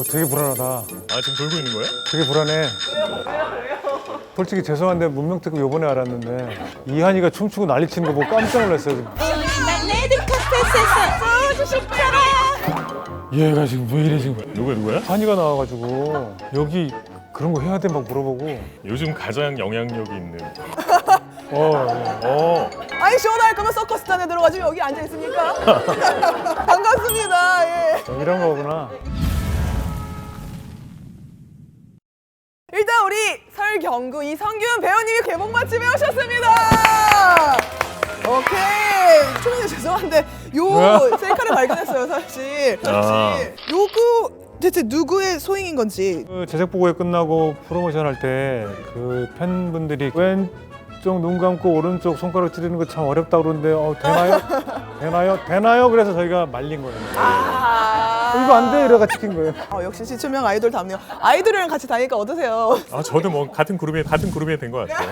되게 불안하다. 아 지금 돌고 있는 거야? 되게 불안해. 솔직히 죄송한데 문명특급 요번에 알았는데 이한이가 춤추고 난리치는 거 보고 깜짝 놀랐어요. 지금. 난 레드카펫에서 소주 싶잖아. 얘가 지금 왜 이러신 거야? 누구야? 한이가 나와가지고 여기 그런 거 해야 돼 막 물어보고. 요즘 가장 영향력이 있는. 아니 시원할 거면 서커스단에 들어가지고 여기 앉아 있으니까. 반갑습니다. 예. 이런 거구나. 일단 우리 설경구 이성균 배우님이 개봉 맛집에 오셨습니다. 오케이. 초면에 죄송한데 요 셀카를 발견했어요 사실. 요거 대체 누구의 소행인 건지. 그 제작 보고회 끝나고 프로모션 할 때 그 팬분들이 왼쪽 눈 감고 오른쪽 손가락 찌르는 거 참 어렵다 그러는데 되나요? 그래서 저희가 말린 거예요. 이거 안 돼 이래가 찍힌 거예요. 역시 시초명 아이돌답네요. 아이돌이랑 같이 다니니까 어떠세요? 아 저도 뭐 같은 그룹에 된 것 같아요.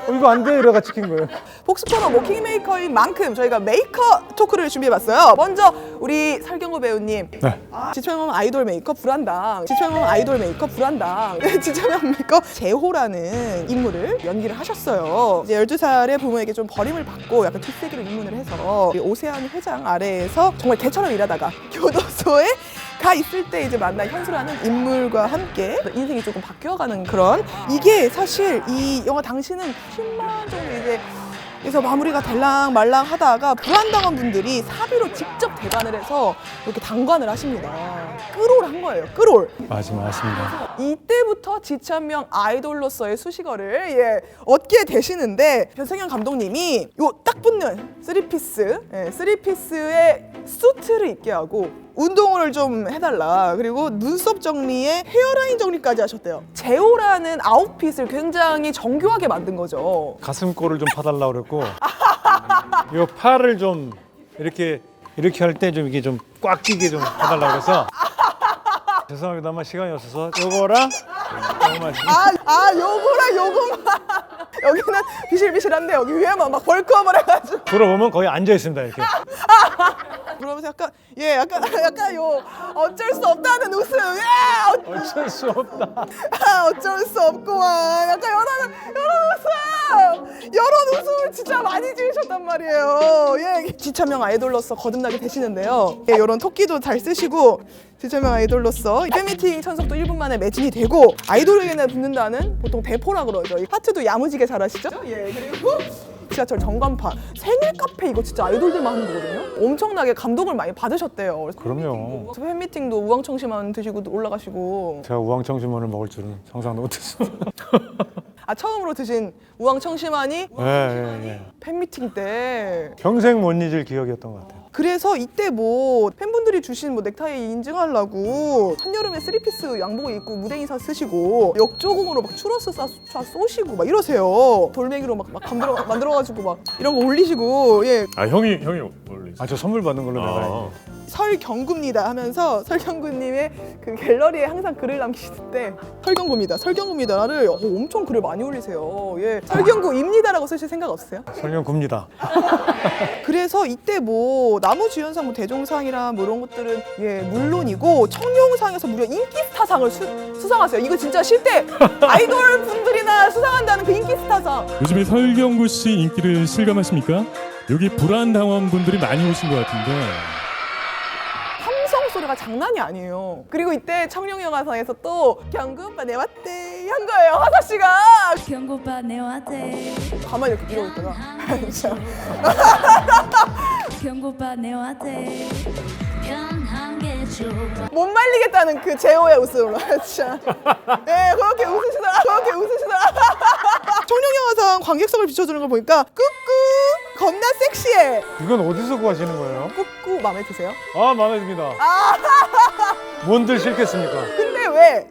이거 안 돼 이래가 찍힌 거예요. 폭스퍼너 킹메이커인 만큼 저희가 메이커 토크를 준비해봤어요. 먼저 우리 설경구 배우님. 네. 지천명 아이돌 메이커 불안당. 지천명 아이돌 메이커 불안당. 지천명 메이커 재호라는 인물을 연기를 하셨어요. 이제 12살의 부모에게 좀 버림을 받고 약간 뒷세기로 입문을 해서 우리 오세환 회장 아래에서 정말 개처럼 일하다가 교도소에 가 있을 때 이제 만난 현수라는 인물과 함께 인생이 조금 바뀌어가는 그런, 이게 사실 이 영화 당시는 10만 정도 이제 그래서 마무리가 될랑 말랑 하다가 불안당한 분들이 사비로 직접 대관을 해서 이렇게 당관을 하십니다. 끌올 한 거예요. 끌올. 맞습니다. 이때부터 지천명 아이돌로서의 수식어를 얻게 되시는데, 변성현 감독님이 요 딱 붙는 쓰리피스의 수트를 입게 하고 운동을 좀 해달라, 그리고 눈썹 정리에 헤어라인 정리까지 하셨대요. 제호라는 아웃핏을 굉장히 정교하게 만든 거죠. 가슴골을 좀 파달라고 그랬고 이 팔을 좀 이렇게 할 때 좀 이게 좀 꽉 끼게 좀 해달라고 그래서 죄송합니다만 시간이 없어서 요거랑 요거랑 요거만 여기는 비실비실한데 여기 위에만 막 벌크업을 해가지고 들어보면 거의 앉아 있습니다 이렇게. 그러면서 약간 요 어쩔 수 없다는 웃음. 어쩔 수 없다. 어쩔 수 없구만. 약간 이런 웃음을 진짜 많이 지으셨단 말이에요. 지천명 아이돌로서 거듭나게 되시는데요. 이런 토끼도 잘 쓰시고 지천명 아이돌로서 팬미팅 천석도 1분 만에 매진이 되고, 아이돌에게는 붙는다는 보통 대포라 그러죠. 하트도 야무지게 잘하시죠? 그리고 지하철 전광판, 생일 카페, 이거 진짜 아이돌들만 하는 거거든요. 엄청나게 감동을 많이 받으셨대요. 그럼요. 팬미팅도 우왕청심환 드시고 올라가시고. 제가 우왕청심원을 먹을 줄은 상상도 못했습니다. 처음으로 드신 우왕청심환이 예. 팬미팅 때. 평생 못 잊을 기억이었던 것 같아요. 그래서 이때 뭐 팬분들이 주신 뭐 넥타이 인증하려고 한여름에 쓰리피스 양복을 입고 무대 인사 쓰시고 역조공으로 막 추러스 쏘시고 막 이러세요. 돌멩이로 막 만들어가지고 막 이런 거 올리시고. 아 형이 원래. 저 선물 받는 걸로 내가 설경구입니다 하면서 설경구님의 그 갤러리에 항상 글을 남기실 때 설경구입니다를 엄청 글을 많이 올리세요. 설경구입니다라고 쓰실 생각 없으세요? 설경구입니다. 그래서 이때 뭐 나무주연상, 뭐 대종상이랑 뭐 이런 것들은 물론이고 청룡상에서 무려 인기스타상을 수상하세요. 이거 진짜 실제 아이돌 분들이나 수상한다는 그 인기스타상. 요즘에 설경구 씨 인기를 실감하십니까? 여기 불안당원 분들이 많이 오신 것 같은데. 함성 소리가 장난이 아니에요. 그리고 이때 청룡영화상에서 또 경구 오빠 내 왔대 한 거예요, 화사 씨가. 경구 오빠 내 왔대. 가만히 이렇게 이러고 있다가 진짜. 경구 오빠 내 왔대. 못 말리겠다는 그 제호의 웃음. 진짜. 그렇게 웃으시더라. 청룡영화상 관객석을 비춰주는 걸 보니까 꾸꾸 겁나 섹시해. 이건 어디서 구하시는 거예요? 꾸꾸 마음에 드세요? 마음에 듭니다. 뭔들 싫겠습니까? 근데 왜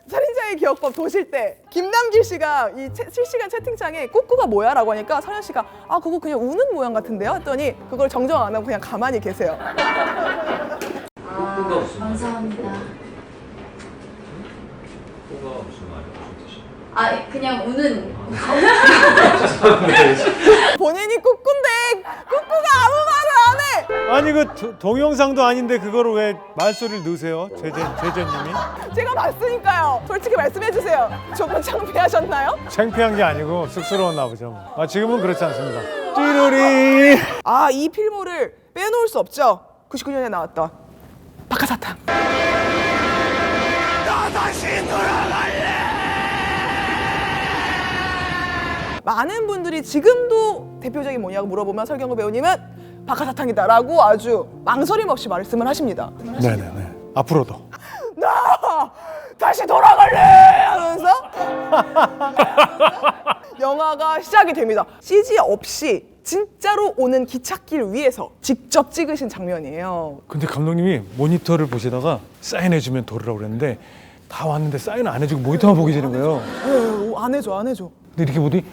살인자의 기억법 도실 때 김남길 씨가 이 실시간 채팅창에 꾸꾸가 뭐야? 라고 하니까 서현 씨가 그거 그냥 우는 모양 같은데요? 했더니 그걸 정정 안 하고 그냥 가만히 계세요. 감사합니다. 그냥 우는. 본인이 꾸꾸인데 꾸꾸가 아무 말을 안 해. 아니 그 동영상도 아닌데 그거를 왜 말소리를 넣으세요? 제재님이 제가 봤으니까요. 솔직히 말씀해주세요. 조금 창피하셨나요? 창피한 게 아니고 쑥스러웠나 보죠. 뭐. 아 지금은 그렇지 않습니다. 띠로리. 아, 이 필모를 빼놓을 수 없죠. 99년에 나왔던 박하사탕. 많은 분들이 지금도 대표적인 뭐냐고 물어보면 설경구 배우님은 박하사탕이다라고 아주 망설임 없이 말씀을 하십니다. 네네네. 앞으로도. 나 다시 돌아갈래 하면서 영화가 시작이 됩니다. CG 없이 진짜로 오는 기찻길 위에서 직접 찍으신 장면이에요. 근데 감독님이 모니터를 보시다가 사인해주면 돌으라고 그랬는데 다 왔는데 사인을 안 해주고 모니터만 보게 되는 거예요. 안 해줘, 안 해줘. 근데 이렇게 보더니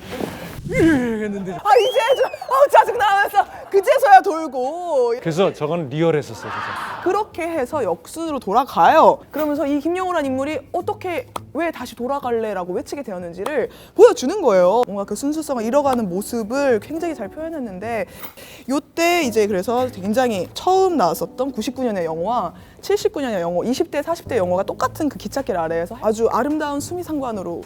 했는데 아, 이제 해줘. 짜증나면서 그제서야 돌고. 그래서 저거는 리얼했었어요. 진짜. 그렇게 해서 역순으로 돌아가요. 그러면서 이 김영호란 인물이 어떻게 왜 다시 돌아갈래라고 외치게 되었는지를 보여주는 거예요. 뭔가 그 순수성을 잃어가는 모습을 굉장히 잘 표현했는데 요때 이제 그래서 굉장히 처음 나왔었던 99년의 영화와 79년의 영화, 20대, 40대 영화가 똑같은 그 기찻길 아래에서 아주 아름다운 수미상관으로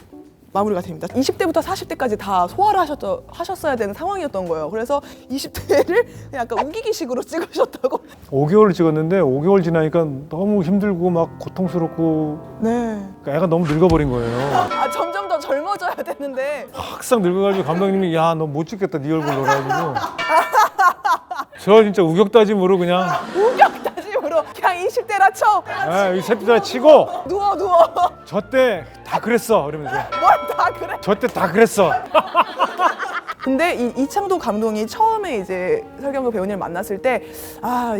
마무리가 됩니다. 20대부터 40대까지 다 소화를 하셨어야 되는 상황이었던 거예요. 그래서 20대를 약간 우기기식으로 찍으셨다고. 5개월을 찍었는데 5개월 지나니까 너무 힘들고 막 고통스럽고 네. 그러니까 애가 너무 늙어버린 거예요. 아, 점점 더 젊어져야 되는데. 확상 늙어가지고 감독님이 야 너 못 찍겠다 네 얼굴로 그래가지고 저 진짜 우격다짐으로 그냥 우격다짐으로 그냥 20대라 쳐. 이 새끼들 치고 누워. 저 때 다 그랬어 이러면서 뭘 다 그래. 저 때 다 그랬어. 근데 이창동 감독이 처음에 이제 설경구 배우님을 만났을 때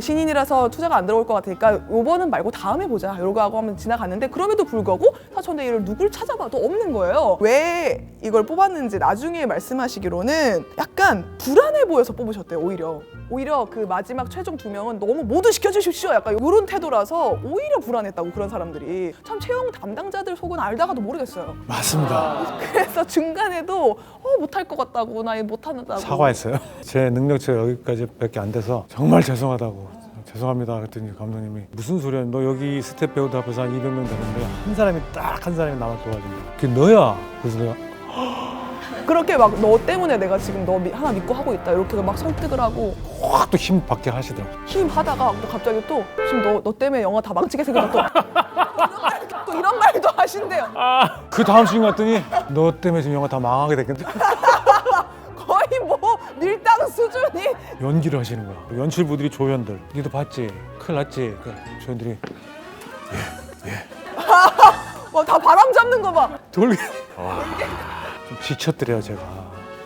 신인이라서 투자가 안 들어올 것 같으니까 요번은 말고 다음에 보자 이러고 하고 하면 지나갔는데 그럼에도 불구하고 사천대 일을 누굴 찾아봐도 없는 거예요. 왜 이걸 뽑았는지 나중에 말씀하시기로는 약간 불안해 보여서 뽑으셨대요. 오히려 그 마지막 최종 2명은 너무 모두 시켜주십시오 약간 이런 태도라서 오히려 불안했다고. 그런 사람들이 참 채용 담당자들 속은 알다가도 모르겠어요. 맞습니다. 그래서 중간에도 못할 것 같다고 나 이거 못한다고 사과했어요. 제 능력치가 여기까지밖에 안 돼서 정말 죄송하다고. 죄송합니다 그랬더니 감독님이 무슨 소리야 너 여기 스텝 배우도 앞에서 한 200명 되는데 딱 한 사람이 나만 도와준다. 그게 너야. 그래서 내가 그렇게 막 너 때문에 내가 지금 너 하나 믿고 하고 있다 이렇게 막 설득을 하고 확 또 힘 받게 하시더라고. 힘 하다가 또 갑자기 또 지금 너 때문에 영화 다 망치게 생겼다 또 이런 말도 하신대요. 그 다음 씬 갔더니 너 때문에 지금 영화 다 망하게 됐겠다. 거의 뭐 밀당 수준이. 연기를 하시는 거야. 연출부들이 조연들 니도 봤지? 큰일 났지? 그 조연들이 다 바람 잡는 거 봐. 돌게 좀 지쳤더래요 제가.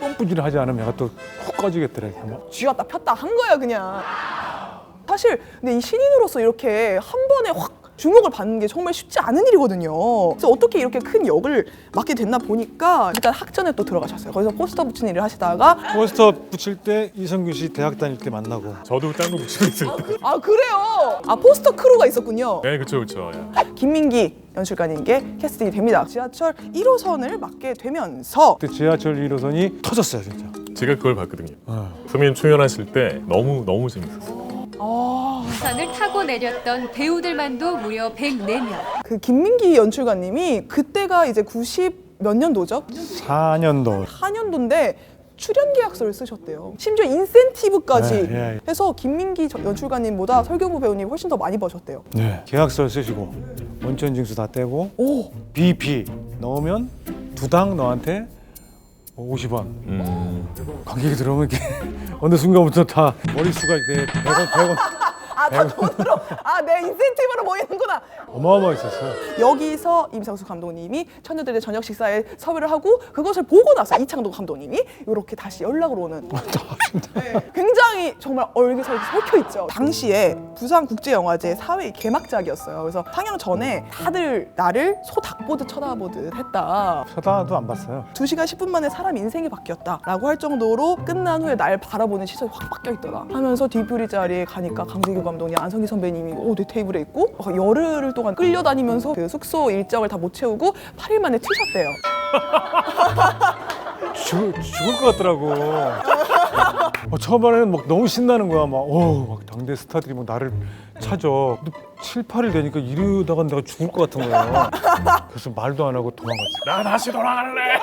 뻔뿌질을 하지 않으면 얘가 또 훅 꺼지겠더래요. 쥐었다 폈다 한 거야 그냥. 사실 근데 이 신인으로서 이렇게 한 번에 확 주목을 받는 게 정말 쉽지 않은 일이거든요. 그래서 어떻게 이렇게 큰 역을 맡게 됐나 보니까 일단 학전에 또 들어가셨어요. 거기서 포스터 붙이는 일을 하시다가 포스터 붙일 때 이성균 씨 대학 다닐 때 만나고. 저도 딴 거 붙이고 있을 때. 그래요. 포스터 크루가 있었군요. 네, 그렇죠. 김민기 연출가님께 캐스팅이 됩니다. 지하철 1호선을 맡게 되면서 그때 지하철 1호선이 터졌어요 진짜. 제가 그걸 봤거든요. 선배님 출연하실 때 너무 재밌었어요. 부산을 타고 내렸던 배우들만도 무려 104명. 그 김민기 연출가님이 그때가 이제 90 몇 년도죠? 4년도. 4년도인데 출연 계약서를 쓰셨대요. 심지어 인센티브까지 네. 해서 김민기 연출가님보다 설경구 배우님 훨씬 더 많이 버셨대요. 네. 계약서를 쓰시고 원천 징수 다 떼고 오, BP 넣으면 2당 너한테 50원. 관객이 들어오면 이렇게 어느 순간부터 다 머릿수가 100원 다 돈으로 내 인센티브로 모이는구나. 어마어마했었어요. 여기서 임상수 감독님이 처녀들의 저녁 식사에 섭외를 하고 그것을 보고 나서 이창동 감독님이 이렇게 다시 연락을 오는. 네, 굉장히 정말 얼기설기 설켜 있죠. 당시에 부산국제영화제 4회 개막작이었어요. 그래서 상영 전에 다들 나를 소 닭보듯 쳐다보듯 했다. 쳐다도 안 봤어요. 2시간 10분 만에 사람 인생이 바뀌었다라고 할 정도로 끝난 후에 날 바라보는 시선이 확 바뀌어 있더라 하면서 뒷부리 자리에 가니까 강재규 감독님, 안성기 선배님이 내 테이블에 있고 열흘 동안 끌려다니면서 그 숙소 일정을 다 못 채우고 8일 만에 튀셨대요. 죽을 것 같더라고. 처음에는 막 너무 신나는 거야. 막 당대 스타들이 막 나를 찾아. 근데 7, 8일 되니까 이러다가 내가 죽을 것 같은 거야. 그래서 말도 안 하고 도망갔지. 나 다시 돌아갈래.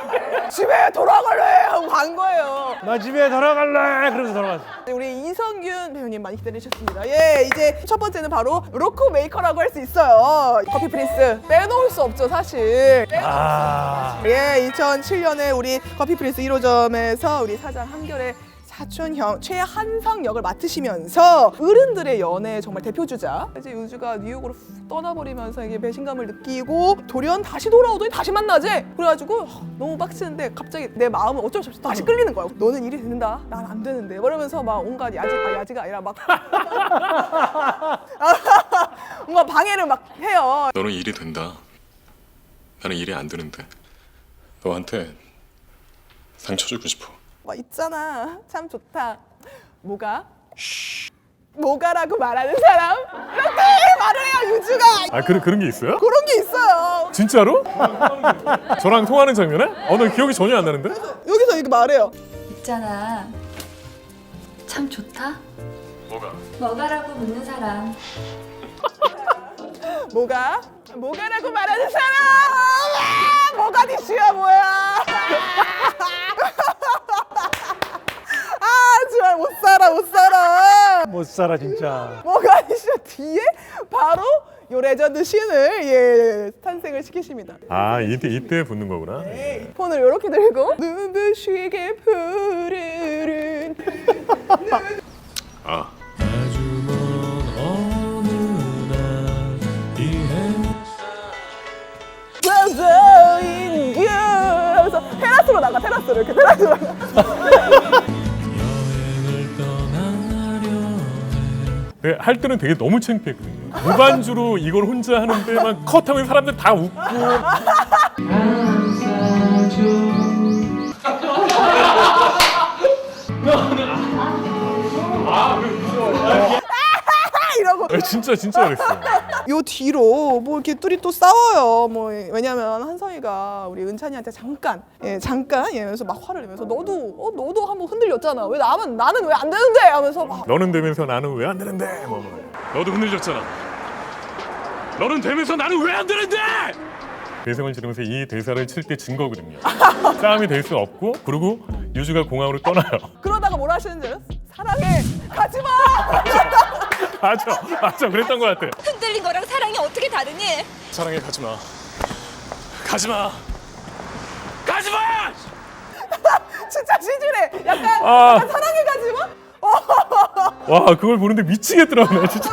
집에 돌아갈래 하고 간 거예요. 나 집에 돌아갈래. 그래서 돌아갔어. 우리 이성균 배우님 많이 기다리셨습니다. 예, 이제 첫 번째는 바로 로코 메이커라고 할 수 있어요. 커피 프린스 빼놓을 수 없죠, 사실. 예, 2007년에 우리 커피 프린스 1호점에서 우리 사장 한결의 사촌형 최한성 역을 맡으시면서 어른들의 연애 정말 대표주자. 이제 유주가 뉴욕으로 훅 떠나버리면서 이게 배신감을 느끼고 돌연 다시 돌아오더니 다시 만나지. 그래가지고 너무 빡치는데 갑자기 내 마음은 어쩔 수 없이 다시 끌리는 거야. 너는 일이 된다, 난 안 되는데. 이러면서 막 온갖 야지가 아니라 막 뭔가 방해를 막 해요. 너는 일이 된다. 나는 일이 안 되는데 너한테 상처 주고 싶어. 막 있잖아, 참 좋다. 뭐가라고 말하는 사람 이렇게 말을 해요, 유주가. 아 그런 게 있어요? 그런 게 있어요. 진짜로? 저랑 통화하는 장면에? 나 기억이 전혀 안 나는데? 여기서 이렇게 말해요. 있잖아. 참 좋다. 뭐가라고 묻는 사람. 뭐가라고 말하는 사람. 모가디슈야 뭐야. 정말 못 살아 진짜. 모가디슈 뒤에 바로 요 레전드 신을 탄생을 시키십니다. 이때 붙는 거구나. 폰을 이렇게 들고 눈부시게 푸르른 아주 먼 어느 날 여자인 하면서 테라스로 나가. 이렇게 테라스로 나가. 여행을 떠나려 네, 할 때는 되게 너무 창피했거든요. 무반주로 이걸 혼자 하는데 막 컷하면 사람들 다 웃고. 이러고 진짜 그랬어요. 요 뒤로 뭐 이렇게 둘이 또 싸워요. 뭐 왜냐면 한성이가 우리 은찬이한테 잠깐 이러면서 막 화를 내면서 너도 한번 흔들렸잖아. 왜 나는 왜 안 되는데 하면서 막 너는 되면서 나는 왜 안 되는데? 너도 흔들렸잖아. 너는 되면서 나는 왜 안 되는데? 대성을 지르면서 이 대사를 칠 때 진 거거든요. 싸움이 될 수 없고, 그리고 유주가 공항으로 떠나요. 그러다가 뭐라 하시는 줄 알아? 사랑해, 가지 마. 맞아, 그랬던 것 같아. 흔들린 거랑 사랑이 어떻게 다르니? 사랑해, 가지마. 가지마. 가지마. 진짜 시주래. 약간 사랑해, 가지 마. 와, 그걸 보는데 미치겠더라고요, 나 진짜.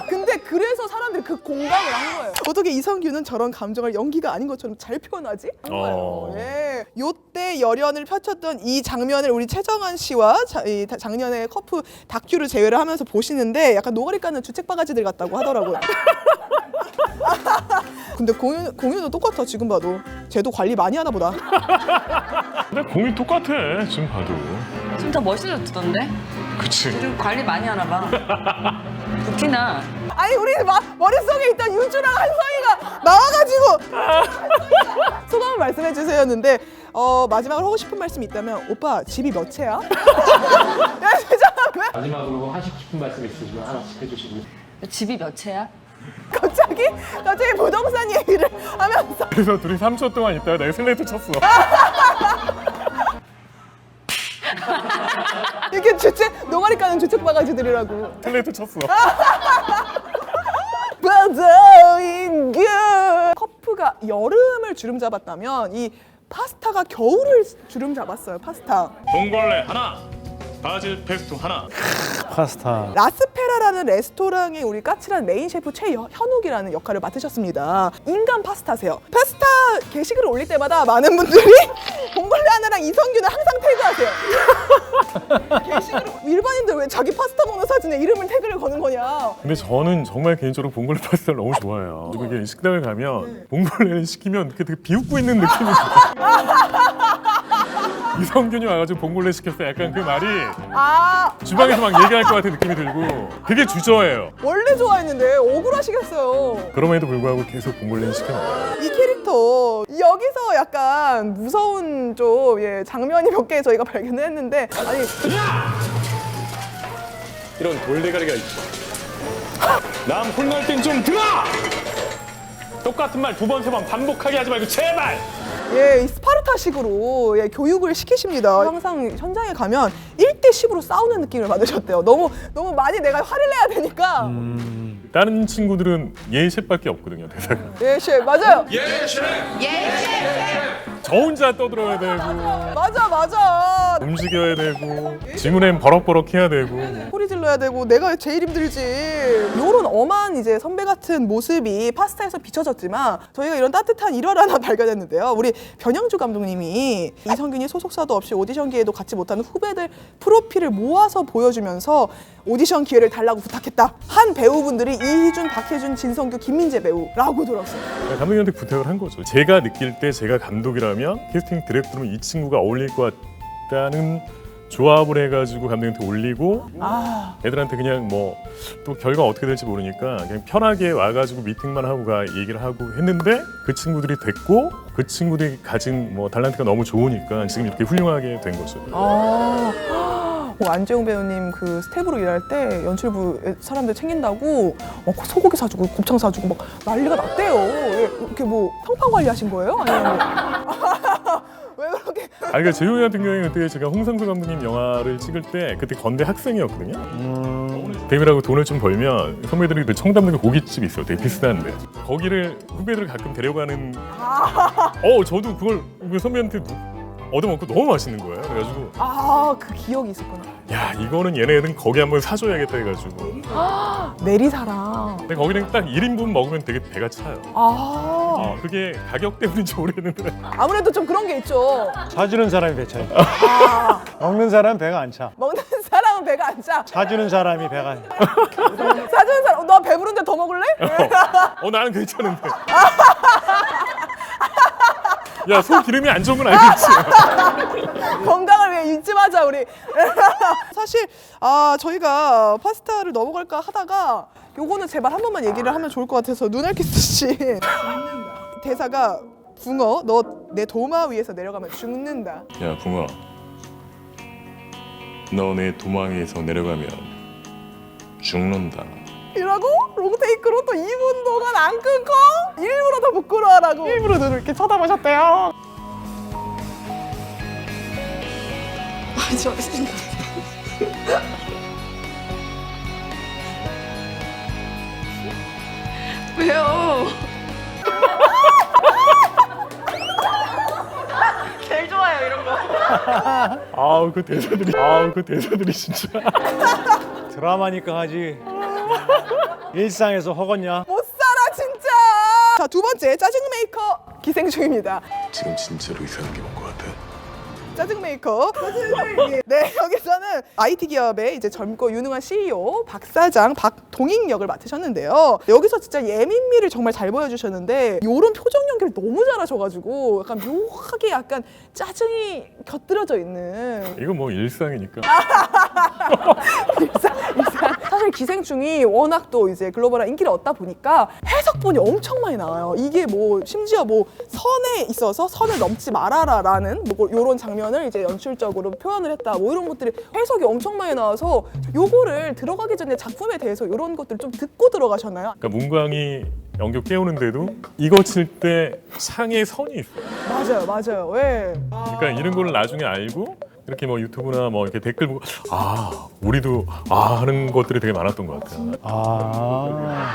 근데 그래서 사람들이 그 공감을 한 거예요. 어떻게 이성균은 저런 감정을 연기가 아닌 것처럼 잘 표현하지? 한 거예요. 예. 요때 열연을 펼쳤던 이 장면을 우리 최정한 씨와 이 작년에 커프 다큐를 제외를 하면서 보시는데 약간 노가리 까는 주책바가지들 같다고 하더라고요. 근데 공유는 똑같아, 지금 봐도. 쟤도 관리 많이 하나 보다. 근데 공이 똑같아, 지금 봐도. 진짜 멋있어졌던데? 그치. 그리고 관리 많이 하나 봐. 특히나 아니 우리 머릿속에 있던 유주랑 한성이가 나와가지고 소감을 말씀해 주세요였는데 마지막으로 하고 싶은 말씀이 있다면 오빠 집이 몇 채야? 야 진짜 왜? 마지막으로 하시고 싶은 말씀 있으시면 하나씩 해주시고. 집이 몇 채야? 갑자기 부동산 얘기를 하면서 그래서 둘이 3초 동안 있다가 내가 슬레이트 쳤어. 이렇게 노가리 까는 주책 바가지들이라고. 슬레이트 쳤어. 커프가 여름을 주름 잡았다면 이 파스타가 겨울을 주름 잡았어요. 파스타. 봉골레 하나. 바질 페스토 하나. 파스타. 라스페라라는 레스토랑의 우리 까칠한 메인 셰프 최현욱이라는 역할을 맡으셨습니다. 인간 파스타세요. 파스타 게시글을 올릴 때마다 많은 분들이 봉골레 하나랑 이성균을 항상 태그하세요. 게시글을 일반인들 왜 자기 파스타 먹는 사진에 이름을 태그를 거는 거냐. 근데 저는 정말 개인적으로 봉골레 파스타를 너무 좋아해요. 그리고 이게 식당을 가면 봉골레를 시키면 되게 비웃고 있는 느낌이 들어요. 이성균이 와가지고 봉골레 시켰어. 약간 그 말이 주방에서 막 얘기할 것 같은 느낌이 들고 되게 주저해요. 원래 좋아했는데 억울하시겠어요. 그럼에도 불구하고 계속 봉골레를 시켜 먹어요. 이 캐릭터 여기서 약간 무서운 좀 장면이 몇 개 저희가 발견을 했는데 아니 이런 돌대가리가 있어. 남 혼날 땐 좀 들어! 똑같은 말 2번, 3번 반복하게 하지 말고 제발! 예, 이 스파르타식으로 예, 교육을 시키십니다. 항상 현장에 가면 1대10으로 싸우는 느낌을 받으셨대요. 너무 많이 내가 화를 내야 되니까. 다른 친구들은 예셰밖에 없거든요, 대사가. 예, 셰프 맞아요. 저 혼자 떠들어야 되고 맞아. 움직여야 되고 지문엔 버럭버럭 해야 되고 소리 질러야 되고 내가 제일 힘들지. 이런 엄한 이제 선배 같은 모습이 파스타에서 비춰졌지만 저희가 이런 따뜻한 일화 하나 발견했는데요. 우리 변영주 감독님이 이성균이 소속사도 없이 오디션 기회도 갖지 못하는 후배들 프로필을 모아서 보여주면서 오디션 기회를 달라고 부탁했다. 한 배우분들이 이희준, 박혜준, 진성규, 김민재 배우라고 들었어요. 감독님한테 부탁을 한 거죠. 제가 느낄 때 제가 감독이라면 캐스팅 디렉터면 이 친구가 어울릴 것 같다는 조합을 해가지고 감독님한테 올리고 애들한테 그냥 뭐 또 결과 어떻게 될지 모르니까 그냥 편하게 와가지고 미팅만 하고 얘기를 하고 했는데 그 친구들이 됐고 그 친구들이 가진 뭐 탤런트가 너무 좋으니까 지금 이렇게 훌륭하게 된 거죠. 안재용 배우님 그 스텝으로 일할 때 연출부 사람들 챙긴다고 소고기 사주고 곱창 사주고 막 난리가 났대요. 이렇게 뭐 평판 관리하신 거예요? 아니면 왜 그렇게? 그러니까 재용이 같은 경우에는 그때 제가 홍상수 감독님 영화를 찍을 때 그때 건대 학생이었거든요. 데뷔라고 돈을 좀 벌면 선배들이 그 청담동에 고깃집이 있어요. 되게 비싼데 거기를 후배들을 가끔 데려가는. 저도 그걸 선배한테 얻어먹고 너무 맛있는 거예요. 그래가지고 그 기억이 있었구나. 야 이거는 얘네들은 거기 한번 사줘야겠다 해가지고 내리사랑. 근데 거기는 딱 1인분 먹으면 되게 배가 차요. 그게 가격 때문인지 모르겠는데 아무래도 좀 그런 게 있죠. 사주는 사람이 배 차요. 먹는 사람은 배가 안 차. 먹는 사람은 배가 안 차. 사주는 사람이 배가. 사주는 사람, 너 배부른데 더 먹을래? 나는 괜찮은데. 야, 소 기름이 안 좋은 건 알겠지? 건강을 위해 잊지 마자 우리. 사실 저희가 파스타를 넘어갈까 하다가 요거는 제발 한 번만 얘기를 하면 좋을 것 같아서 눈알키스 씨 대사가 붕어 너 내 도마 위에서 내려가면 죽는다. 야 붕어, 너 내 도마 위에서 내려가면 죽는다. 이라고 롱테이크로 또 2분 동안 안 끊고 일부러 더 부끄러워하라고 일부러 눈을 이렇게 쳐다보셨대요. 저 진짜 왜요? 제일 좋아요 이런 거. 그 대사들이 진짜. 드라마니까 하지. 일상에서 허겄냐? 못 살아 진짜. 자, 두 번째 짜증 메이커 기생충입니다. 지금 진짜로 이상한 게 온 것 같아. 짜증 메이커. 네, 여기서는 IT 기업의 이제 젊고 유능한 CEO 박 사장 박동익 역을 맡으셨는데요. 여기서 진짜 예민미를 정말 잘 보여주셨는데 이런 표정 연기를 너무 잘하셔가지고 약간 묘하게 약간 짜증이 곁들여져 있는. 이거 뭐 일상이니까. 일상. 사실 기생충이 워낙 또 이제 글로벌한 인기를 얻다 보니까 해석본이 엄청 많이 나와요. 이게 뭐 심지어 뭐 선에 있어서 선을 넘지 말아라라는 뭐 이런 장면을 이제 연출적으로 표현을 했다. 뭐 이런 것들이 해석이 엄청 많이 나와서 요거를 들어가기 전에 작품에 대해서 이런 것들을 좀 듣고 들어가셨나요? 그러니까 문광이 연극 깨우는데도 이거 칠 때 상에 선이 있어요. 맞아요. 예. 그러니까 이런 걸 나중에 알고 이렇게 뭐 유튜브나 뭐 이렇게 댓글 보고 우리도 하는 것들이 되게 많았던 것 같아요.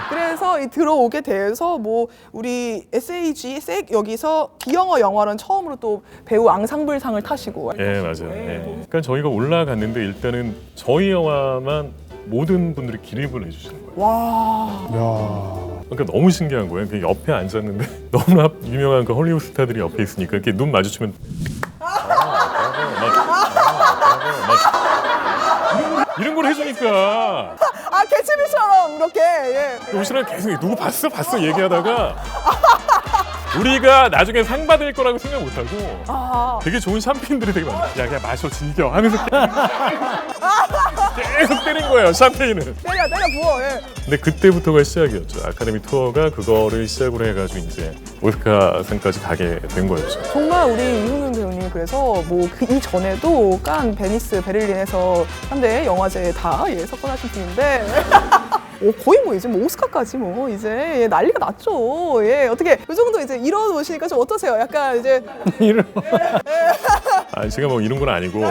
그래서 이 들어오게 돼서 뭐 우리 SAG 여기서 기영어 영화는 처음으로 또 배우 앙상블상을 타시고. 예, 맞아요. 그러니까 저희가 올라갔는데 일단은 저희 영화만 모든 분들이 기립을 해주시는 거예요. 와. 그러니까 너무 신기한 거예요. 그 옆에 앉았는데 너무나 유명한 그 헐리우드 스타들이 옆에 있으니까 이렇게 눈 마주치면 이런 걸 해주니까 개츠비처럼 이렇게. 예. 우리랑 계속 누구 봤어 얘기하다가 우리가 나중에 상 받을 거라고 생각 못하고 되게 좋은 샴페인들이 되게 많아. 야 그냥 마셔 즐겨 하면서 계속 때린 거예요, 샴페인을. 때려 부어. 예. 근데 그때부터가 시작이었죠. 아카데미 투어가 그거를 시작으로 해가지고 이제 오스카상까지 가게 된 거였죠. 정말 우리 이승균 배우님이 그래서 뭐 그 이전에도 칸, 베니스, 베를린에서 3대 영화제에 다 석권하신 분인데 거의 뭐 이제 뭐 오스카까지 뭐 이제 난리가 났죠. 예, 어떻게 이 정도 이제 이뤄놓으시니까 좀 어떠세요? 약간 이제 아, 제가 뭐 이런 건 아니고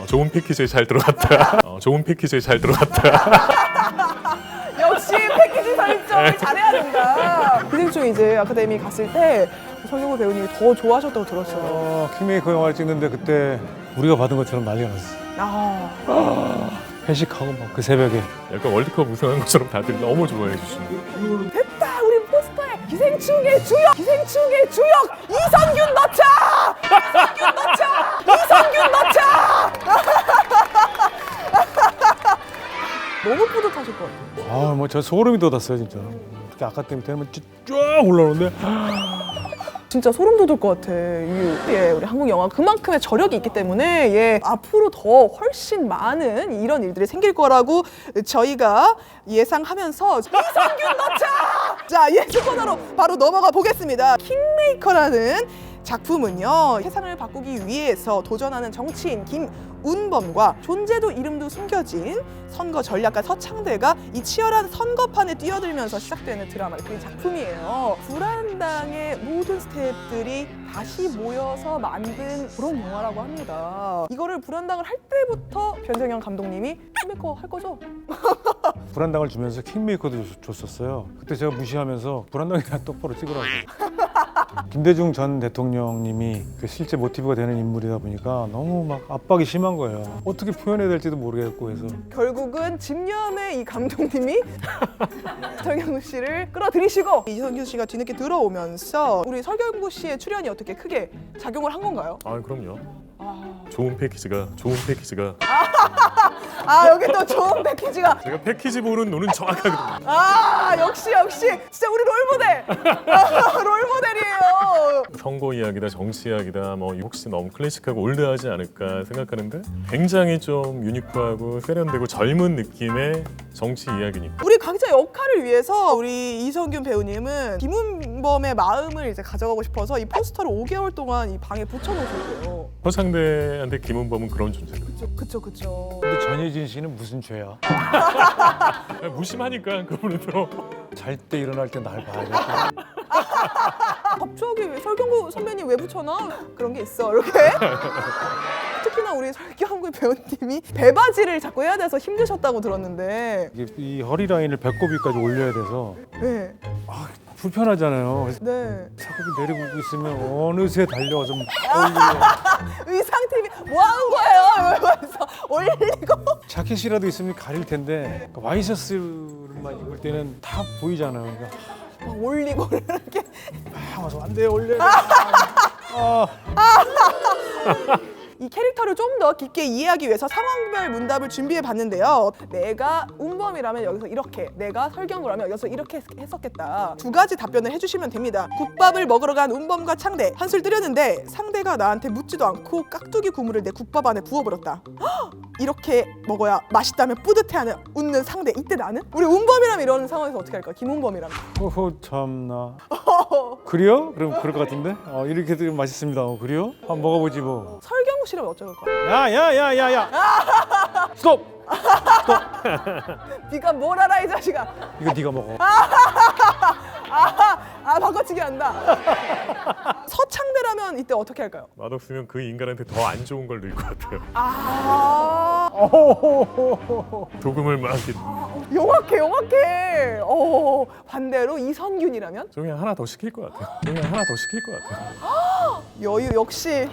좋은 패키지에 잘 들어갔다. 좋은 패키지에 잘 들어갔다. 역시 패키지 설정을 잘해야 된다. 기생충 이제 아카데미 갔을 때 설경구 배우님이 더 좋아하셨다고 들었어요. 킹메이커 영화를 찍는데 그때 우리가 받은 것처럼 난리가 났어. 회식하고 막 그 새벽에. 약간 월드컵 우승한 것처럼 다들 너무 좋아해 주시는. 됐다, 우리 포스터에 기생충의 주역 이성균 넣자. 너무 뿌듯하실 것 같아요. 뭐 저 소름이 돋았어요 진짜. 특히 아카데미 때는 쫙 올라오는데 진짜 소름 돋을 것 같아. 우리 한국 영화 그만큼의 저력이 있기 때문에 앞으로 더 훨씬 많은 이런 일들이 생길 거라고 저희가 예상하면서 이성균 넣자! 자, 예술코너로 바로 넘어가 보겠습니다. 킹메이커라는 작품은요, 세상을 바꾸기 위해서 도전하는 정치인 김운범과 존재도 이름도 숨겨진 선거 전략가 서창대가 이 치열한 선거판에 뛰어들면서 시작되는 드라마, 그 작품이에요. 불안당의 모든 스태프들이 다시 모여서 만든 그런 영화라고 합니다. 이거를 불안당을 할 때부터 변정현 감독님이 킹메이커 할 거죠? 불안당을 주면서 킹메이커도 줬었어요. 그때 제가 무시하면서 불안당이나 똑바로 찍으라고. 김대중 전 대통령님이 그 실제 모티브가 되는 인물이다 보니까 너무 막 압박이 심한 거예요. 어떻게 표현해야 될지도 모르겠고 해서 결국은 집념의 이 감독님이 설경구 씨를 끌어들이시고 이성균 씨가 뒤늦게 들어오면서 우리 설경구 씨의 출연이 어떻게 크게 작용을 한 건가요? 아, 그럼요. 좋은 패키지가. 여기 또 좋은 패키지가. 제가 패키지 보는 노는 정확하거든요. 역시 진짜 우리 롤모델. 롤모델이에요. 선거 이야기다, 정치 이야기다, 뭐 혹시 너무 클래식하고 올드하지 않을까 생각하는데 굉장히 좀 유니크하고 세련되고 젊은 느낌의 정치 이야기니까. 우리 각자 역할을 위해서 우리 이성균 배우님은 김은범의 마음을 이제 가져가고 싶어서 이 포스터를 5개월 동안 이 방에 붙여놓으셨어요. 서창대한테 김은범은 그런 존재거든요. 그쵸. 근데 전혜진 씨는 무슨 죄야? 무심하니까 그분은 또. 잘 때 일어날 때 날 봐야겠다. 갑자기 왜 설경구 선배님 왜 붙여놔? 그런 게 있어 이렇게. 특히나 우리 설경구 배우님이 배바지를 자꾸 해야 돼서 힘드셨다고 들었는데 이게 이 허리 라인을 배꼽 위까지 올려야 돼서 네. 불편하잖아요. 그래서 네. 자꾸 내리고 있으면 어느새 달려와서 의상팀이 뭐 하는 거예요? 이러면서 올리고. 자켓이라도 있으면 가릴 텐데 와이셔츠만 입을 때는 다 보이잖아요. 그러니까 막 올리고 이렇게. 와서 안 돼, 올려. 이 캐릭터를 좀 더 깊게 이해하기 위해서 상황별 문답을 준비해 봤는데요. 내가 운범이라면 여기서 이렇게, 내가 설경구라면 여기서 이렇게 했었겠다. 두 가지 답변을 해주시면 됩니다. 국밥을 먹으러 간 운범과 창대, 한술 뜨렸는데 상대가 나한테 묻지도 않고 깍두기 국물을 내 국밥 안에 부어버렸다. 헉! 이렇게 먹어야 맛있다며 뿌듯해하는 웃는 상대. 이때 나는? 우리 운범이라면 이런 상황에서 어떻게 할까? 김운범이라면. 참나. 그래요? 그럼 그럴 것 같은데? 이렇게 되면 맛있습니다. 그래요? 한번 먹어보지 뭐. 설경구 씨라면 어쩔까? 야야야야야! 스톱! 네가 뭘 알아 이 자식아. 이거 네가 먹어. 바꿔치기 한다. 서창대라면 이때 어떻게 할까요? 맛없으면 그 인간한테 더 안 좋은 걸 넣을 것 같아요. 도금을 막 이렇게. 영악해. 반대로 이선균이라면? 저 그냥 하나 더 시킬 것 같아요. 여유 역시.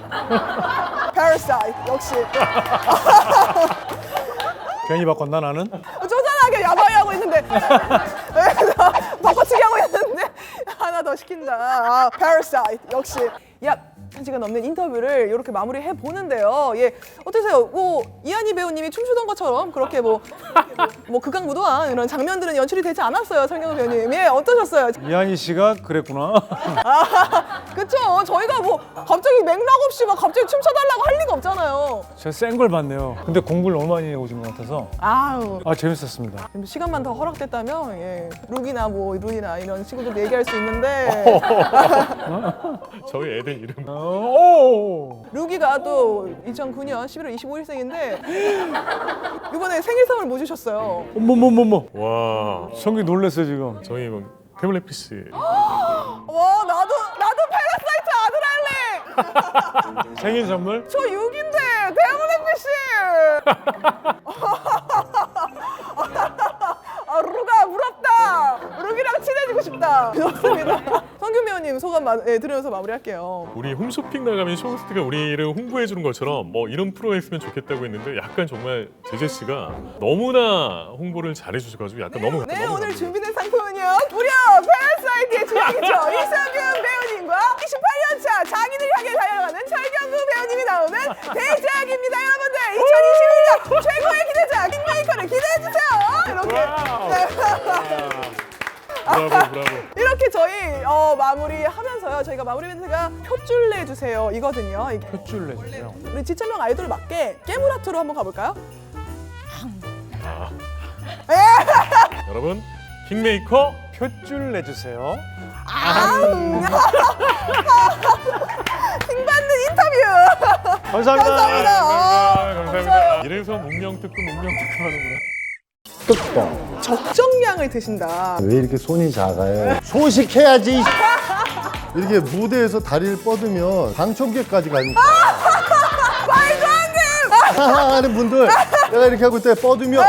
Parasite 역시. 괜히 바꿨나 나는? 쪼잔하게 야바이하고 있는데 바꿔치기 하고 있는데 하나 더 시킨다. Parasite 역시. 약 1시간 넘는 인터뷰를 이렇게 마무리해 보는데요. 어떠세요? 이한희 배우님이 춤추던 것처럼 그렇게 뭐 극강무도한 이런 장면들은 연출이 되지 않았어요. 설경구 배우님. 예, 어떠셨어요? 이한희 씨가 그랬구나. 그쵸? 저희가 뭐 갑자기 맥락 없이 막 갑자기 춤춰달라고 할 리가 없잖아요. 제가 센 걸 봤네요. 근데 공부를 너무 많이 해오신 것 같아서 아우. 재밌었습니다. 시간만 더 허락됐다면 예, 룩이나 뭐 룬이나 이런 친구들도 얘기할 수 있는데 저희 애들 이름 루기가 또 2009년 11월 25일생인데 이번에 생일 선물 뭐 주셨어요? 어머머머머. 와 성기 놀랐어요 지금. 저희 뭐 태블릿PC 와 나도 패러사이트 아들 할래. 생일 선물? 저 6인데 태블릿 PC. 루가 부럽다. 루기랑 친해지고 싶다. 좋습니다. 성균 배우님 소감 들으면서 마무리할게요. 우리 홈쇼핑 나가면 쇼호스트가 우리를 홍보해 주는 것처럼 뭐 이런 프로가 있으면 좋겠다고 했는데 약간 정말 제재 씨가 너무나 홍보를 잘해 주셔가지고 약간 너무 네, 너무 오늘 감사해요. 준비된 상품은요. 무려 패러사이트의 주역이죠. 이성균 배우님과 28년차 장인을 향해 달려가는 철경구 배우님이 나오는 대작입니다. 여러분들 2021년 최고의 기대작 킹메이커를 기대해주세요. 이렇게 브라보. 이렇게 저희 마무리하면서요. 저희가 마무리 멘트가 표줄 내주세요 이거든요. 이게 표 내주세요. 우리 지천명 아이돌 맞게 깨물아트로 한번 가볼까요? 여러분 킹메이커 표줄 내주세요. 힘받는 인터뷰. 감사합니다. 감사합니다. 이래서 문명 특급 하는구나. 뜯고 적정량을 드신다. 왜 이렇게 손이 작아요? 소식해야지. 이렇게 무대에서 다리를 뻗으면 방청객까지 가니까 말도 안 돼. 하하 하는 분들 내가 이렇게 하고 있다 뻗으면